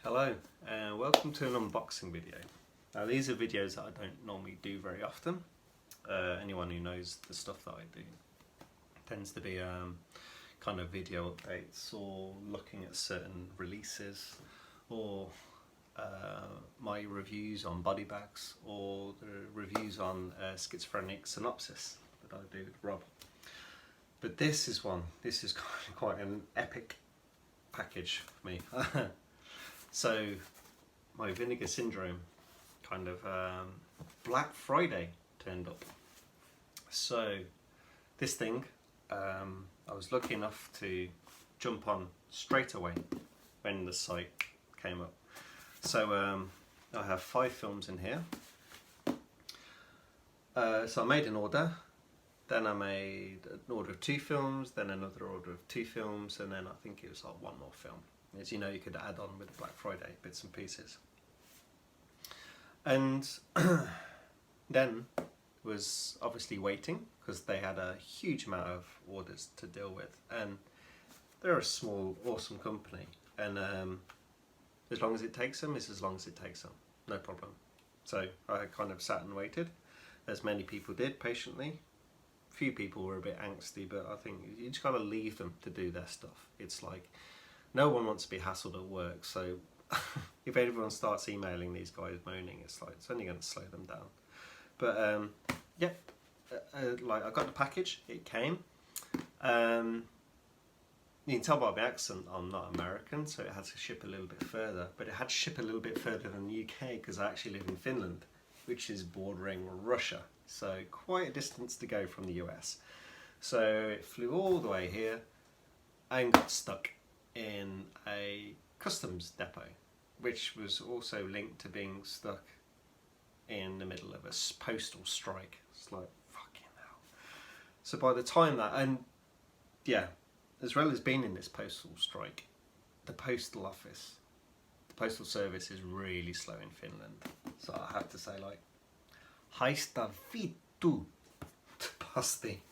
Hello and welcome to an unboxing video. Now these are videos that I don't normally do very often. Anyone who knows the stuff that I do tends to be kind of video updates or looking at certain releases or my reviews on body bags or the reviews on schizophrenic synopsis that I do with Rob. But this is quite an epic package for me. So my Vinegar syndrome kind of Black Friday turned up. So this thing I was lucky enough to jump on straight away when the site came up. So I have 5 films in here. So I made an order, then I made an order of 2 films, then another order of 2 films, and then I think it was like 1 more film. As you know, you could add on with the Black Friday bits and pieces. And then was obviously waiting because they had a huge amount of orders to deal with, and they're a small, awesome company, and as long as it takes them is as long as it takes them, no problem. So I kind of sat and waited, as many people did, patiently. Few people were a bit angsty, but I think you just gotta leave them to do their stuff. It's like, no one wants to be hassled at work, so if everyone starts emailing these guys moaning, it's only going to slow them down. But yeah, like I got the package, it came. You can tell by my accent I'm not American, so it had to ship a little bit further. But it had to ship a little bit further than the UK because I actually live in Finland, which is bordering Russia. So quite a distance to go from the US. So it flew all the way here and got stuck in a customs depot, which was also linked to being stuck in the middle of a postal strike. It's like, fucking hell. So by the time that, and yeah, as well as being in this postal strike, the postal office, the postal service is really slow in Finland. So I have to say, like, haista vittu to posti.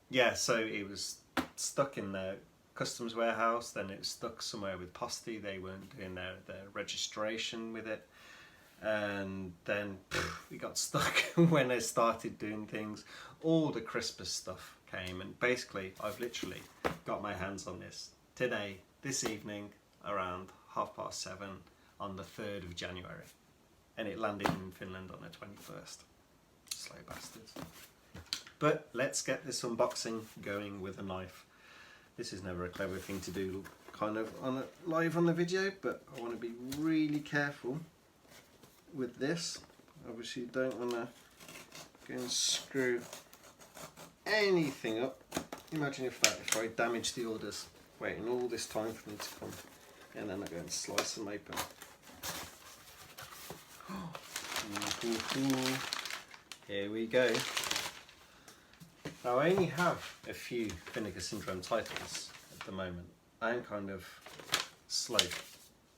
Yeah, so it was stuck in the customs warehouse, then it was stuck somewhere with Posti. They weren't doing their registration with it, and then we got stuck when they started doing things. All the Christmas stuff came, and basically I've literally got my hands on this today, this evening, around 7:30 on the 3rd of January, and it landed in Finland on the 21st. Slow bastards. But let's get this unboxing going with a knife. This is never a clever thing to do kind of live on the video, but I want to be really careful with this. Obviously you don't want to go and screw anything up. Imagine if I damage the orders, waiting all this time for them to come, and then I go and slice them open. Here we go. Now I only have a few Vinegar syndrome titles at the moment. I'm kind of slow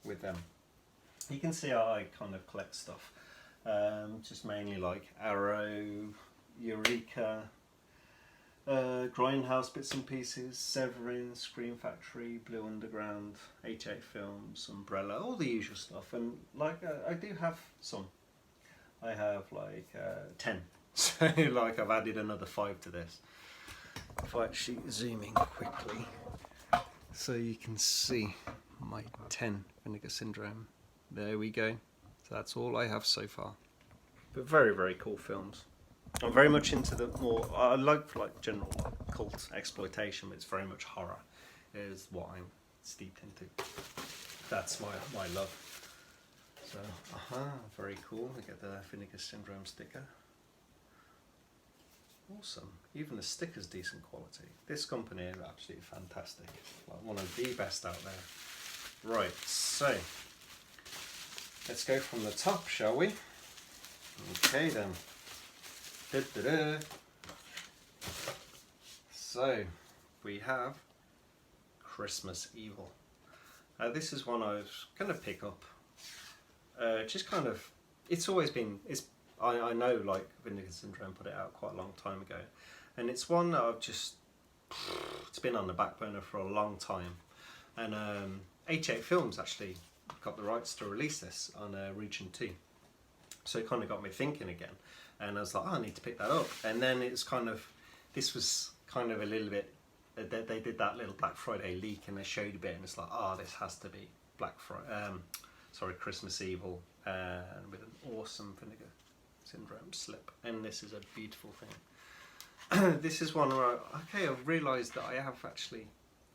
with them. You can see how I kind of collect stuff. Just mainly like Arrow, Eureka, Grindhouse bits and pieces, Severin, Scream Factory, Blue Underground, H8 Films, Umbrella, all the usual stuff. And like I do have some. I have like 10. So like I've added another 5 to this. If I actually zoom in quickly so you can see my 10 Vinegar syndrome. There we go. So that's all I have so far. But very, very cool films. I'm very much into the more, I like general cult exploitation, but it's very much horror is what I'm steeped into. That's my love. So, very cool. I get the Vinegar syndrome sticker. Awesome. Even the sticker's decent quality. This company is absolutely fantastic. Like one of the best out there. Right, so let's go from the top, shall we? Okay then. Da-da-da. So we have Christmas Evil. This is one I was going to pick up. Just kind of, it's always been, I know like Vinegar syndrome put it out quite a long time ago, and it's one that I've just, it's been on the back burner for a long time, and 88 Films actually got the rights to release this on Region 2. So it kind of got me thinking again. And I was like, oh, I need to pick that up. And then it's kind of, this was kind of a little bit, they did that little Black Friday leak and they showed a bit and it's like, oh, this has to be Christmas Evil, and with an awesome Vinegar Syndrome slip. And this is a beautiful thing. This is one where, I've realised that I have actually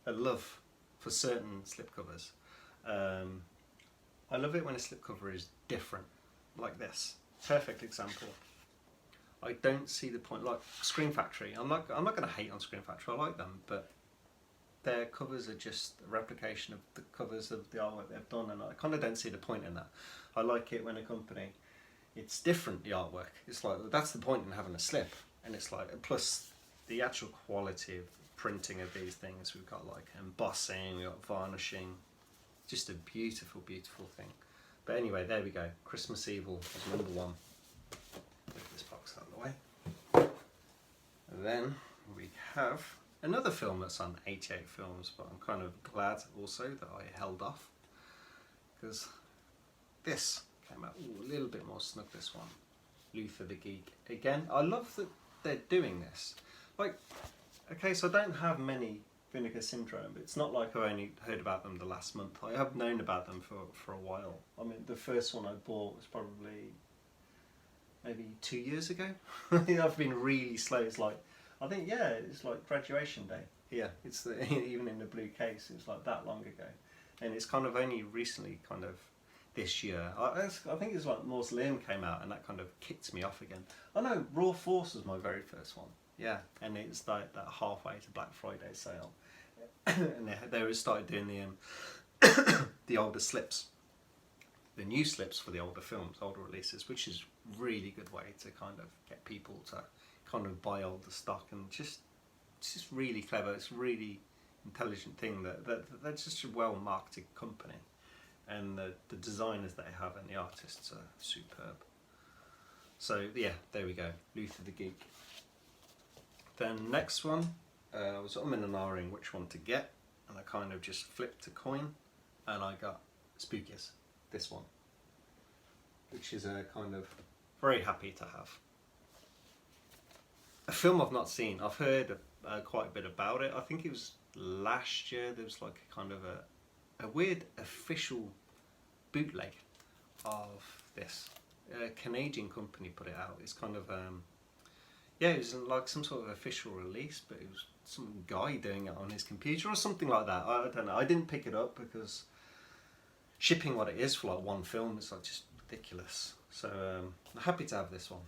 a love for certain slipcovers. I love it when a slipcover is different, like this. Perfect example. I don't see the point. Like Screen Factory, I'm not going to hate on Screen Factory. I like them, but their covers are just a replication of the covers of the artwork they've done, and I kind of don't see the point in that. I like it when a company, it's different, the artwork. It's like, that's the point in having a slip, and it's like, plus the actual quality of printing of these things. We've got like embossing, we've got varnishing, just a beautiful, beautiful thing. But anyway, there we go. Christmas Evil is number one. Move this box out of the way. And then we have another film that's on 88 Films, but I'm kind of glad also that I held off, because this came out a little bit more snug, this one. Luther the Geek. Again, I love that they're doing this. Like, okay, so I don't have many Vinegar Syndrome, but it's not like I only heard about them the last month. I have known about them for a while. I mean, the first one I bought was probably maybe 2 years ago. I've been really slow. It's like, I think, yeah, it's like graduation day. Yeah, it's even in the blue case, it's like that long ago. And it's kind of only recently, kind of this year. I think it's like Mausoleum came out and that kind of kicked me off again. I know Raw Force was my very first one. Yeah, and it's like that halfway to Black Friday sale. And they started doing the older slips. The new slips for the older films, older releases, which is really good way to kind of get people to kind of buy older stock, and it's just really clever. It's a really intelligent thing that they're just a well marketed company, and the designers they have and the artists are superb. So yeah, there we go, Luther the Geek. Then next one, I was in and ahhing which one to get, and I kind of just flipped a coin, and I got Spookies, this one, which is a kind of very happy to have. A film I've not seen. I've heard quite a bit about it. I think it was last year. There was like a kind of a weird official bootleg of this. A Canadian company put it out. It's kind of yeah, it was like some sort of official release, but it was some guy doing it on his computer or something like that. I don't know. I didn't pick it up because shipping what it is for like one film is like just ridiculous. So I'm happy to have this one.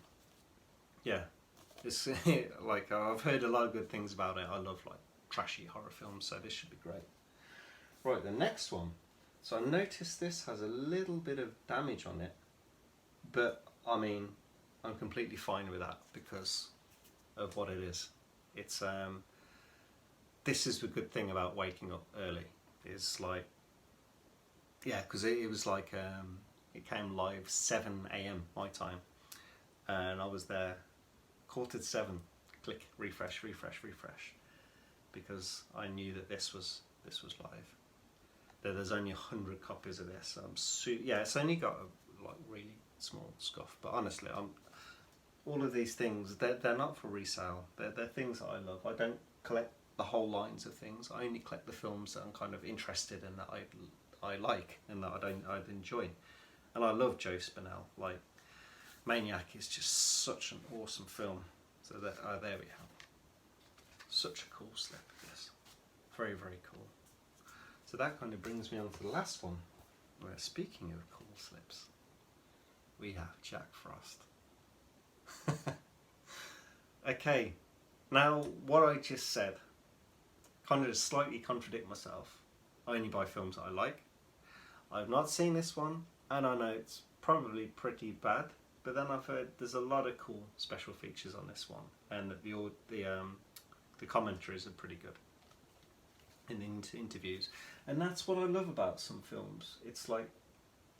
Yeah, it's like I've heard a lot of good things about it. I love like trashy horror films, so this should be great. Right, the next one. So I noticed this has a little bit of damage on it, but I mean, I'm completely fine with that because of what it is. It's this is the good thing about waking up early. It's like, yeah, because it was like it came live 7 a.m. my time, and I was there 7:15. Click refresh, refresh, refresh, because I knew that this was live. There's only 100 copies of this. Yeah, it's only got a like really small scuff, but honestly, all of these things, they're not for resale. They're things that I love. I don't collect the whole lines of things. I only collect the films that I'm kind of interested in, that I like and that I'd enjoy. And I love Joe Spinell. Like, Maniac is just such an awesome film. So that there we have. Such a cool slip, this. Very, very cool. So that kind of brings me on to the last one, where speaking of cool slips, we have Jack Frost. Okay, now what I just said, kind of slightly contradict myself. I only buy films that I like. I've not seen this one, and I know it's probably pretty bad, but then I've heard there's a lot of cool special features on this one, and that the commentaries are pretty good in the interviews, and that's what I love about some films. It's like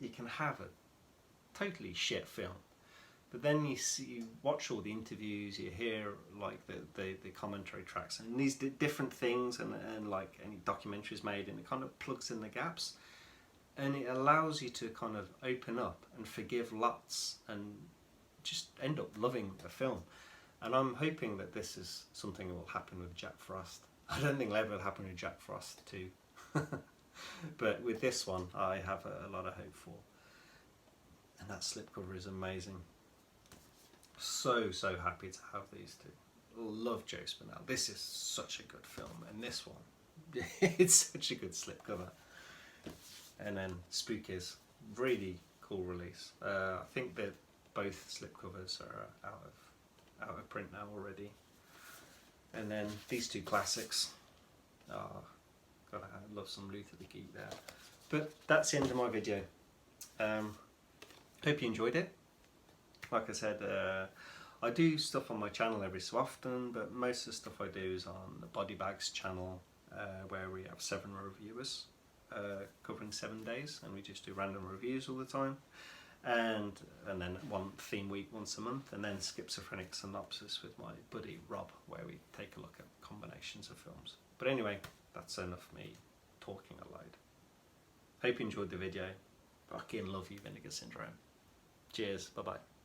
you can have a totally shit film, But then you watch all the interviews, you hear like the commentary tracks and these different things, and like any documentaries made, and it kind of plugs in the gaps, and it allows you to kind of open up and forgive lots and just end up loving the film. And I'm hoping that this is something that will happen with Jack Frost. I don't think it'll ever happen with Jack Frost too. But with this one I have a lot of hope for. And that slipcover is amazing. So happy to have these two. Love Joe Spinell. This is such a good film, and this one, it's such a good slipcover. And then Spookies, really cool release. I think that both slipcovers are out of print now already. And then these two classics. Oh, God, I love some Luther the Geek there. But that's the end of my video. Hope you enjoyed it. Like I said, I do stuff on my channel every so often, but most of the stuff I do is on the Body Bags channel, where we have 7 reviewers covering 7 days, and we just do random reviews all the time. And then one theme week once a month, and then Schizophrenic Synopsis with my buddy Rob, where we take a look at combinations of films. But anyway, that's enough me talking aloud. Hope you enjoyed the video. Fucking love you, Vinegar Syndrome. Cheers, bye bye.